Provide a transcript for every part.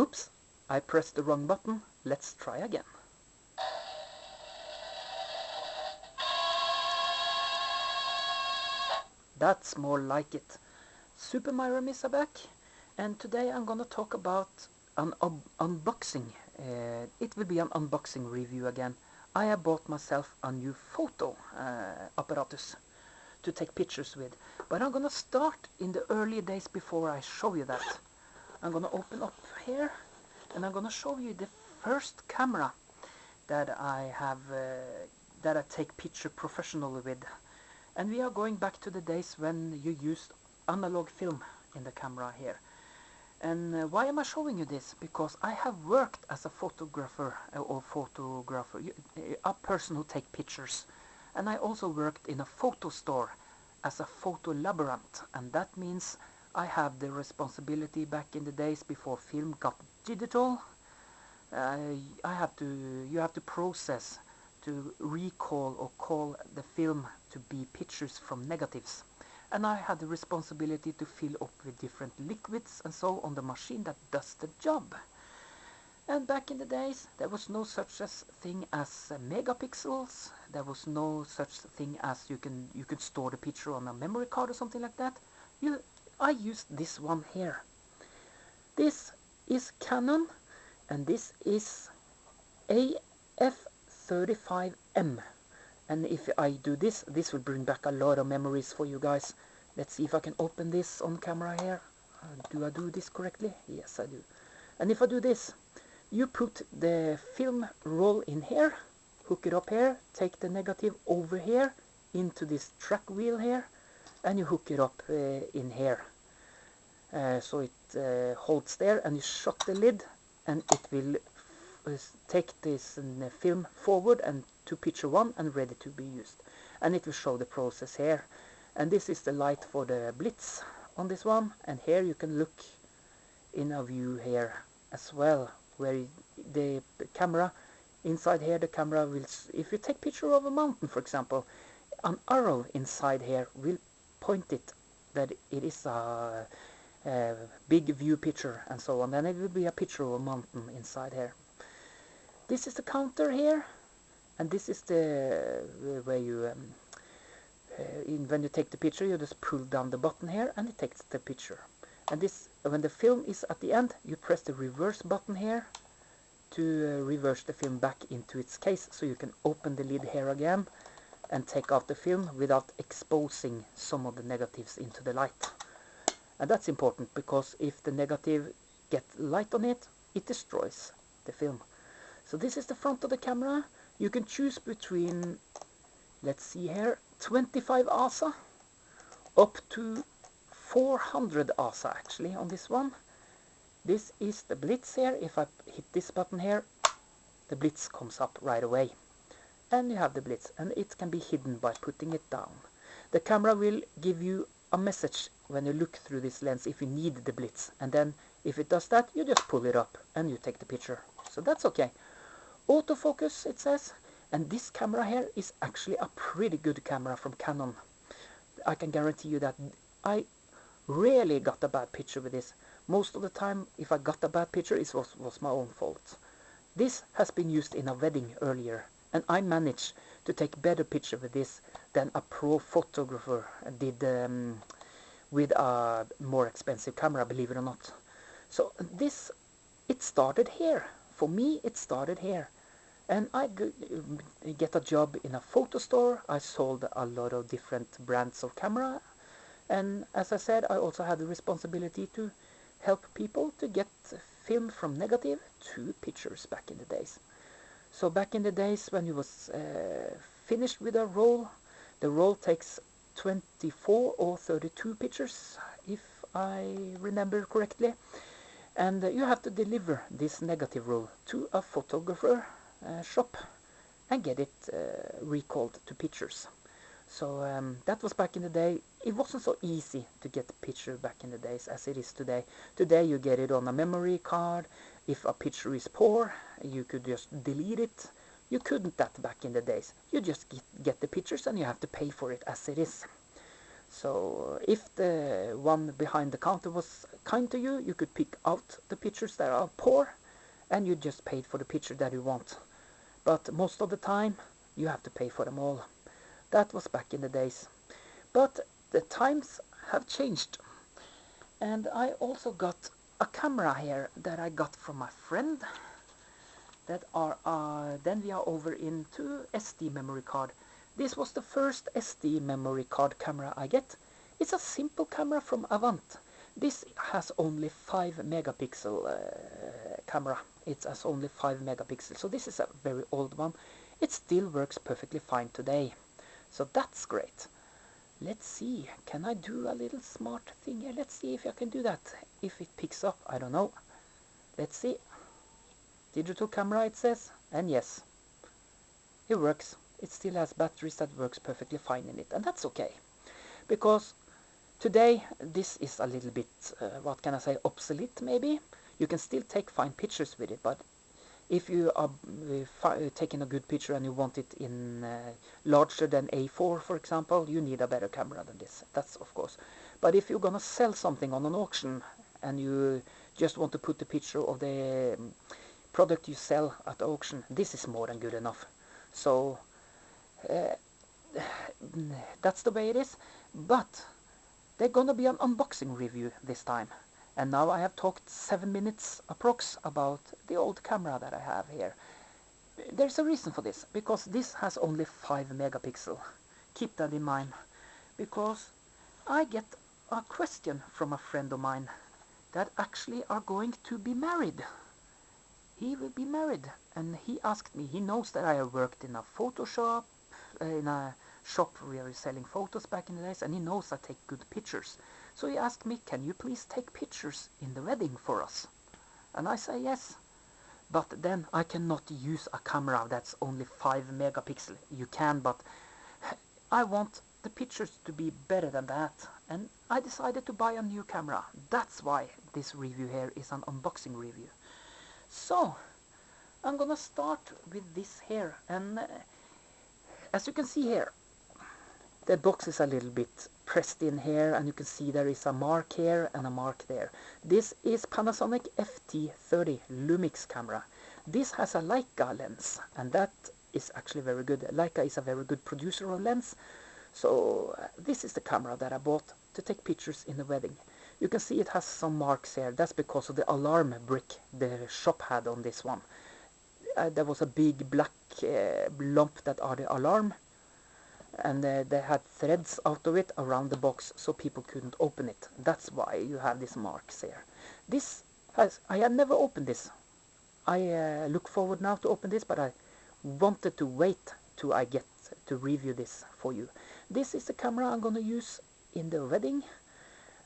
Oops, I pressed the wrong button. Let's try again. That's more like it. Super Mario Miss are back, and today I'm gonna talk about an unboxing. It will be an unboxing review again. I have bought myself a new photo apparatus to take pictures with, but I'm gonna start in the early days before I show you that. I'm gonna open up here, and I'm gonna show you the first camera that I have that I take picture professionally with. And we are going back to the days when you used analog film in the camera here. And why am I showing you this? Because I have worked as a photographer, a person who takes pictures. And I also worked in a photo store as a photo laborant. And that means I have the responsibility back in the days before film got digital. You have to process, to recall or call the film to be pictures from negatives. And I had the responsibility to fill up with different liquids and so on the machine that does the job. And back in the days there was no such thing as megapixels. There was no such thing as you can store the picture on a memory card or something like that. I used this one here. This is Canon, and this is AF35M. And if I do this will bring back a lot of memories for you guys. Let's see if I can open this on camera here. Do I do this correctly? Yes, I do. And if I do this, you put the film roll in here, hook it up here, take the negative over here into this track wheel here, and you hook it up in here. So it holds there, and you shut the lid, and it will take this film forward and to picture one and ready to be used. And it will show the process here. And this is the light for the blitz on this one. And here you can look in a view here as well, where the camera, inside here the camera will, if you take picture of a mountain for example, an arrow inside here will point it that it is a big view picture and so on. And it will be a picture of a mountain inside here. This is the counter here, and this is the where you when you take the picture, you just pull down the button here and it takes the picture. And this, when the film is at the end, you press the reverse button here to reverse the film back into its case, so you can open the lid here again and take out the film without exposing some of the negatives into the light. And that's important, because if the negative gets light on it, it destroys the film. So this is the front of the camera. You can choose between, let's see here, 25 ASA up to 400 ASA actually on this one. This is the blitz here. If I hit this button here, the blitz comes up right away. And you have the blitz, and it can be hidden by putting it down. The camera will give you a message when you look through this lens if you need the blitz. And then if it does that, you just pull it up and you take the picture. So that's okay. Autofocus, it says, and this camera here is actually a pretty good camera from Canon. I can guarantee you that I rarely got a bad picture with this. Most of the time, if I got a bad picture, it was my own fault. This has been used in a wedding earlier, and I managed to take better picture with this than a pro photographer did with a more expensive camera, believe it or not. So this, it started here. For me, it started here. And I get a job in a photo store. I sold a lot of different brands of camera. And as I said, I also had the responsibility to help people to get film from negative to pictures back in the days. So back in the days when you was finished with a roll, the roll takes 24 or 32 pictures, if I remember correctly. And you have to deliver this negative roll to a photographer shop and get it recalled to pictures. So that was back in the day. It wasn't so easy to get a picture back in the days as it is today. Today you get it on a memory card. If a picture is poor, you could just delete it. You couldn't that back in the days. You just get the pictures and you have to pay for it as it is. So if the one behind the counter was kind to you, you could pick out the pictures that are poor, and you just paid for the picture that you want. But most of the time, you have to pay for them all. That was back in the days. But the times have changed. And I also got a camera here that I got from my friend. That are then we are over into SD memory card. This was the first SD memory card camera I get. It's a simple camera from Avant. This has only 5 megapixel camera. It has only 5 megapixels, so this is a very old one. It still works perfectly fine today, so that's great. Let's see, can I do a little smart thing here? Let's see if I can do that. If it picks up, I don't know. Let's see. Digital camera, it says, and yes, it works. It still has batteries that works perfectly fine in it, and that's okay, because today this is a little bit, what can I say, obsolete maybe. You can still take fine pictures with it, but if you are taking a good picture and you want it in larger than A4, for example, you need a better camera than this. That's of course. But if you're gonna sell something on an auction and you just want to put the picture of the product you sell at the auction, this is more than good enough. So that's the way it is. But there's gonna be an unboxing review this time. And now I have talked 7 minutes approx about the old camera that I have here. There's a reason for this, because this has only 5 megapixel. Keep that in mind, because I get a question from a friend of mine that actually are going to be married. He will be married, and he asked me, he knows that I have worked in a Photoshop, in a shop where we're selling photos back in the days, and he knows I take good pictures. So he asked me, can you please take pictures in the wedding for us? And I say yes. But then I cannot use a camera that's only 5 megapixel. You can, but I want the pictures to be better than that. And I decided to buy a new camera. That's why this review here is an unboxing review. So, I'm gonna start with this here. And as you can see here, the box is a little bit pressed in here, and you can see there is a mark here and a mark there. This is Panasonic FT30 Lumix camera. This has a Leica lens, and that is actually very good. Leica is a very good producer of lens. So this is the camera that I bought to take pictures in the wedding. You can see it has some marks here. That's because of the alarm brick the shop had on this one. There was a big black lump that are the alarm, and they had threads out of it around the box so people couldn't open it. That's why you have these marks here. I had never opened this. I look forward now to open this, but I wanted to wait till I get to review this for you. This is the camera I'm gonna use in the wedding,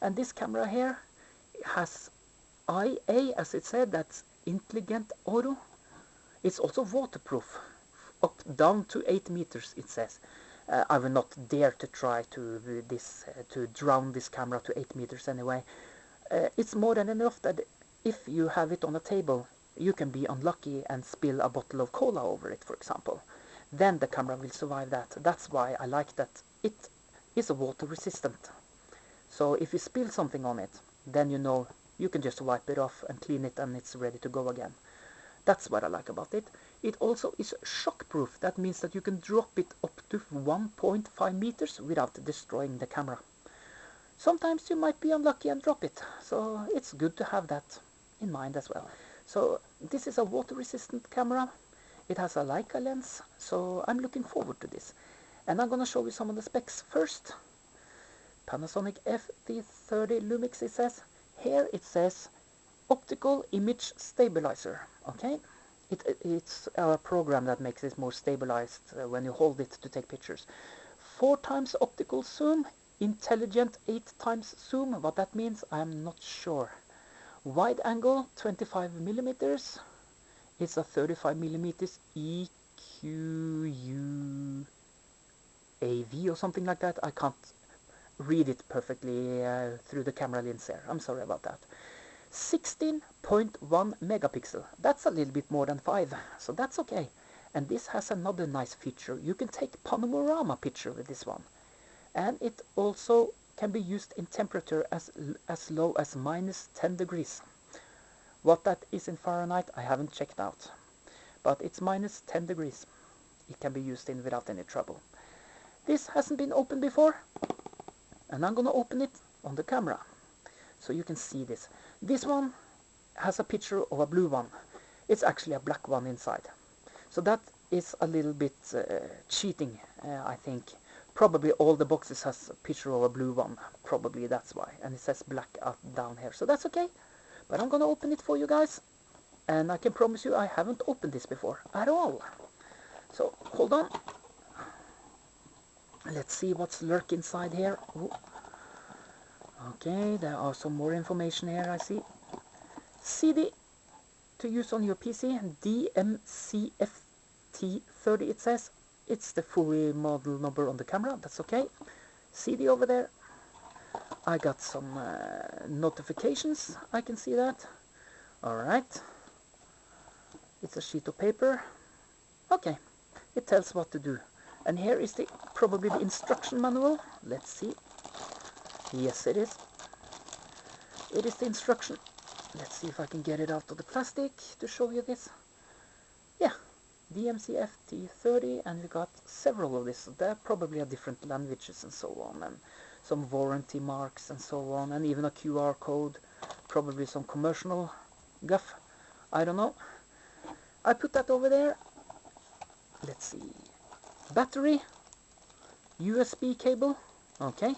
and this camera here has IA, as it said, that's Intelligent Auto. It's also waterproof, up down to 8 meters it says. I will not dare to try to drown this camera to 8 meters anyway. It's more than enough that if you have it on a table, you can be unlucky and spill a bottle of cola over it, for example. Then the camera will survive that. That's why I like that it is water resistant. So if you spill something on it, then you know you can just wipe it off and clean it, and it's ready to go again. That's what I like about it. It also is shockproof. That means that you can drop it up to 1.5 meters without destroying the camera. Sometimes you might be unlucky and drop it, so it's good to have that in mind as well. So this is a water-resistant camera. It has a Leica lens, so I'm looking forward to this. And I'm gonna show you some of the specs first. Panasonic FT30 Lumix, it says. Here it says optical image stabilizer. Okay, it's a program that makes it more stabilized when you hold it to take pictures. 4 times optical zoom, intelligent 8 times zoom. What that means, I'm not sure. Wide angle 25 millimeters. It's a 35 millimeters EQU AV or something like that. I can't read it perfectly through the camera lens there. I'm sorry about that. 16.1 megapixel. That's a little bit more than 5, so that's okay. And this has another nice feature. You can take panorama picture with this one. and it also can be used in temperature as low as -10 degrees. What that is in Fahrenheit I haven't checked out, but it's -10 degrees it can be used in without any trouble. This hasn't been opened before, and I'm gonna open it on the camera so you can see this. This one has a picture of a blue one. It's actually a black one inside, so that is a little bit cheating, I think. Probably all the boxes has a picture of a blue one, probably that's why, and it says black down here, so that's okay. But I'm gonna open it for you guys, and I can promise you I haven't opened this before at all. So hold on, let's see what's lurk inside here. Ooh. Okay, there are some more information here, I see. CD to use on your PC, DMCFT30 it says. It's the fully model number on the camera, that's okay. CD over there. I got some notifications, I can see that. Alright. It's a sheet of paper. Okay, it tells what to do. And here is probably the instruction manual. Let's see. Yes, it is. It is the instruction. Let's see if I can get it out of the plastic to show you this. Yeah, DMCFT30, and we got several of this. There probably are different languages and so on, and some warranty marks and so on, and even a QR code, probably some commercial guff. I don't know. I put that over there. Let's see. Battery, USB cable, okay.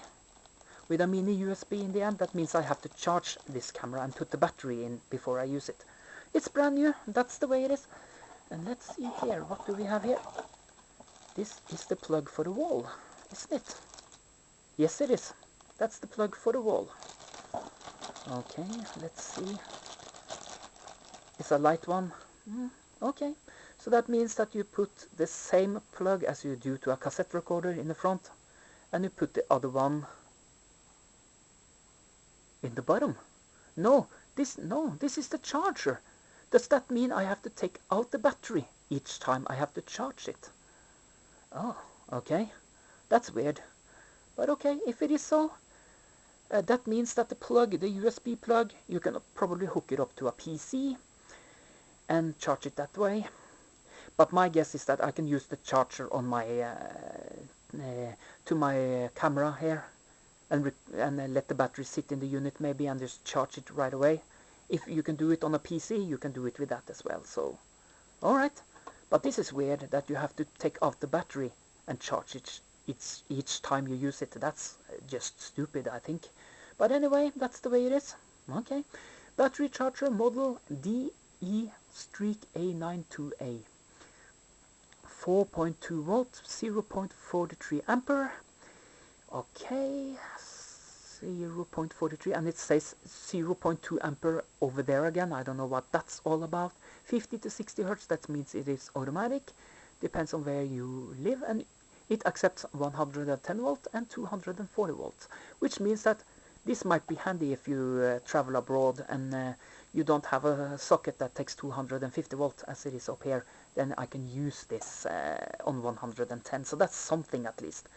With a mini USB in the end, that means I have to charge this camera and put the battery in before I use it. It's brand new, that's the way it is. And let's see here, what do we have here? This is the plug for the wall, isn't it? Yes, it is. That's the plug for the wall. Okay, let's see. It's a light one. Okay, so that means that you put the same plug as you do to a cassette recorder in the front, and you put the other one in the bottom. No, this is the charger. Does that mean I have to take out the battery each time I have to charge it? Oh, okay. That's weird. But okay, if it is so, that means that the plug, the USB plug, you can probably hook it up to a PC and charge it that way. But my guess is that I can use the charger on my to my camera here, and let the battery sit in the unit maybe, and just charge it right away. If you can do it on a PC, you can do it with that as well. So, alright. But this is weird that you have to take out the battery and charge it each time you use it. That's just stupid, I think. But anyway, that's the way it is. Okay. Battery charger model DE-A92A. 4.2 volt, 0.43 ampere. Okay, 0.43, and it says 0.2 ampere over there again. I don't know what that's all about. 50 to 60 hertz, that means it is automatic. Depends on where you live, and it accepts 110 volt and 240 volts, which means that this might be handy if you travel abroad and you don't have a socket that takes 250 volt as it is up here. Then I can use this on 110, so that's something at least.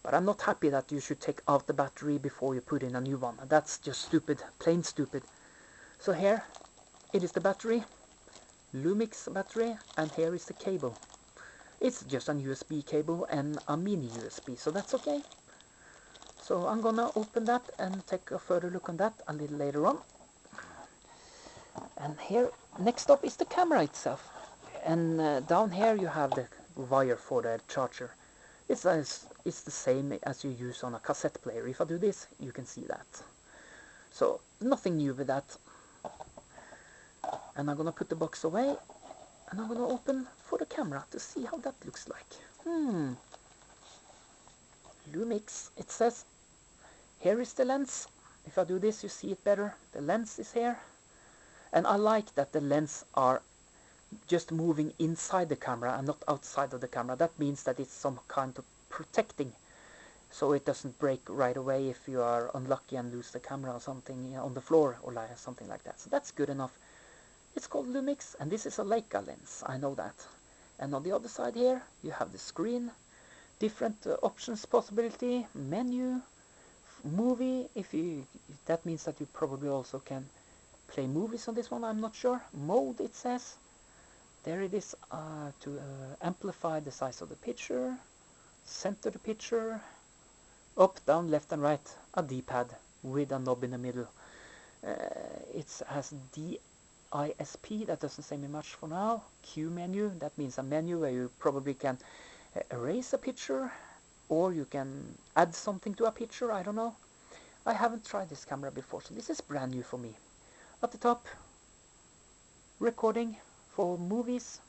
But I'm not happy that you should take out the battery before you put in a new one. That's just stupid, plain stupid. So here, it is the battery, Lumix battery, and here is the cable. It's just an USB cable and a mini USB, so that's okay. So I'm gonna open that and take a further look on that a little later on. And here, next up is the camera itself. And down here you have the wire for the charger. It's the same as you use on a cassette player. If I do this, you can see that. So, nothing new with that. And I'm gonna put the box away, and I'm gonna open for the camera to see how that looks like. Lumix, it says. Here is the lens. If I do this, you see it better. The lens is here. And I like that the lens are just moving inside the camera and not outside of the camera. That means that it's some kind of protecting, so it doesn't break right away if you are unlucky and lose the camera or something on the floor or something like that. So that's good enough. It's called Lumix, and this is a Leica lens, I know that. And on the other side here you have the screen. different options possibility, menu, movie, if that means that you probably also can play movies on this one, I'm not sure. Mode, it says. There it is, to amplify the size of the picture, center the picture, up, down, left and right, a D-pad with a knob in the middle. It has DISP, that doesn't say me much for now. Q menu, that means a menu where you probably can erase a picture, or you can add something to a picture, I don't know. I haven't tried this camera before, so this is brand new for me. At the top, recording for movies,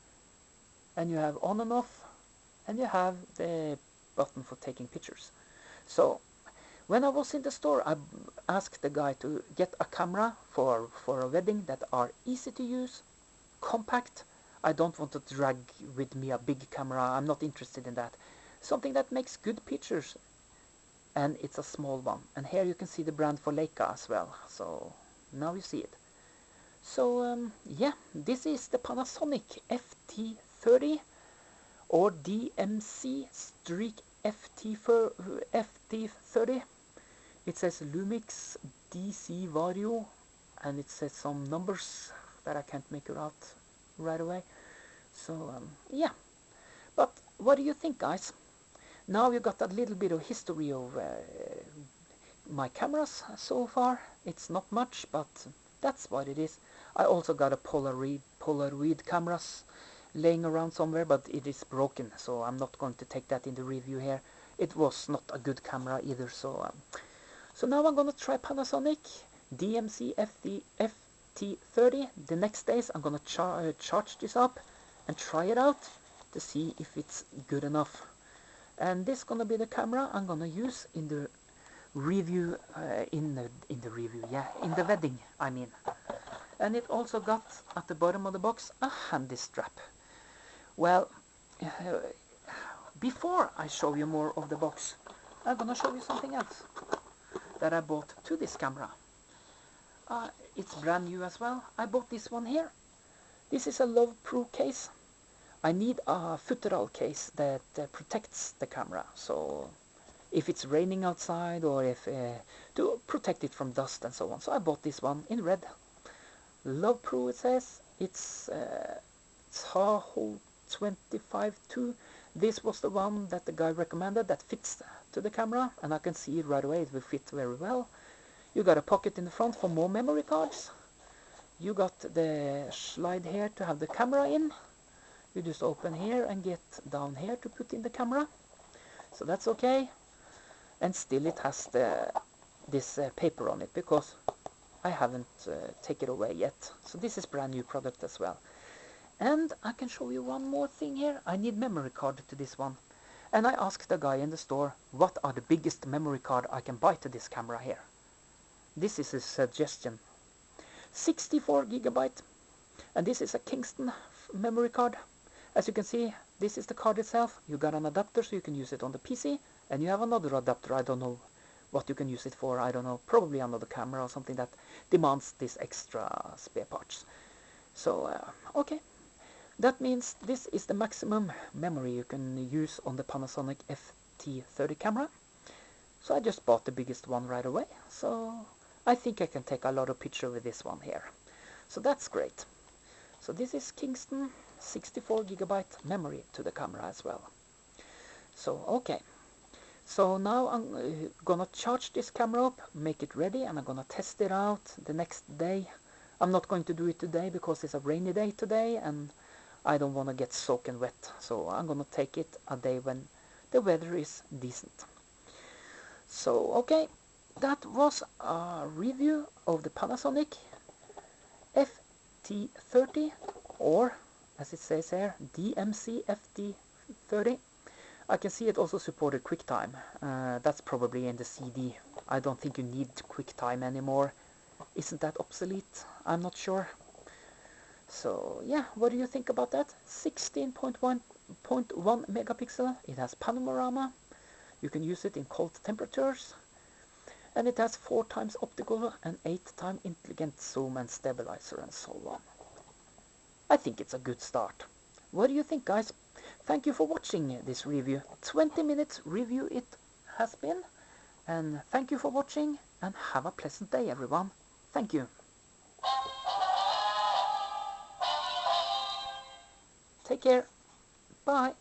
and you have on and off, and you have the button for taking pictures. So when I was in the store, I asked the guy to get a camera for a wedding that are easy to use, compact. I don't want to drag with me a big camera, I'm not interested in that. Something that makes good pictures, and it's a small one. And here you can see the brand for Leica as well, so now you see it. So yeah, this is the Panasonic FT30 or DMC Streak FT30. It says Lumix DC Vario, and it says some numbers that I can't make it out right away. So yeah, but what do you think, guys? Now you got a little bit of history of my cameras so far. It's not much, but that's what it is. I also got a Polaroid cameras laying around somewhere, but it is broken, so I'm not going to take that in the review here. It was not a good camera either, so now I'm gonna try Panasonic DMC FT30. The next days I'm gonna charge this up and try it out to see if it's good enough. And this is gonna be the camera I'm gonna use in the review, in the wedding, I mean. And it also got at the bottom of the box a handy strap. Well, before I show you more of the box, I'm gonna show you something else that I bought to this camera. It's brand new as well. I bought this one here. This is a Love Pro case. I need a futteral case that protects the camera, so if it's raining outside, or if to protect it from dust and so on. So I bought this one in red. Love Pro, it says. It's Tahoe 25-2. This was the one that the guy recommended that fits to the camera, and I can see it right away. It will fit very well. You got a pocket in the front for more memory cards. You got the slide here to have the camera in. You just open here and get down here to put in the camera. So that's okay. And still it has this paper on it, because I haven't taken it away yet. So this is brand new product as well. And I can show you one more thing here. I need memory card to this one. And I asked the guy in the store, what are the biggest memory card I can buy to this camera here? This is a suggestion. 64 gigabyte. And this is a Kingston memory card. As you can see, this is the card itself. You got an adapter so you can use it on the PC. And you have another adapter, I don't know what you can use it for, I don't know, probably another camera or something that demands this extra spare parts. So, okay. That means this is the maximum memory you can use on the Panasonic FT30 camera. So I just bought the biggest one right away. So I think I can take a lot of pictures with this one here. So that's great. So this is Kingston 64 gigabyte memory to the camera as well. So okay. So now I'm gonna charge this camera up, make it ready, and I'm gonna test it out the next day. I'm not going to do it today because it's a rainy day today, and I don't want to get soaking wet. So I'm gonna take it a day when the weather is decent. So okay, that was a review of the Panasonic FT30, or as it says here, DMC FT30. I can see it also supported QuickTime. That's probably in the CD. I don't think you need QuickTime anymore. Isn't that obsolete? I'm not sure. So yeah, what do you think about that? 16.1 megapixel. It has panorama. You can use it in cold temperatures. And it has 4 times optical and 8 times intelligent zoom and stabilizer and so on. I think it's a good start. What do you think, guys? thank you for watching this review. 20 minutes review it has been. And thank you for watching, and have a pleasant day, everyone. Thank you. Take care. Bye.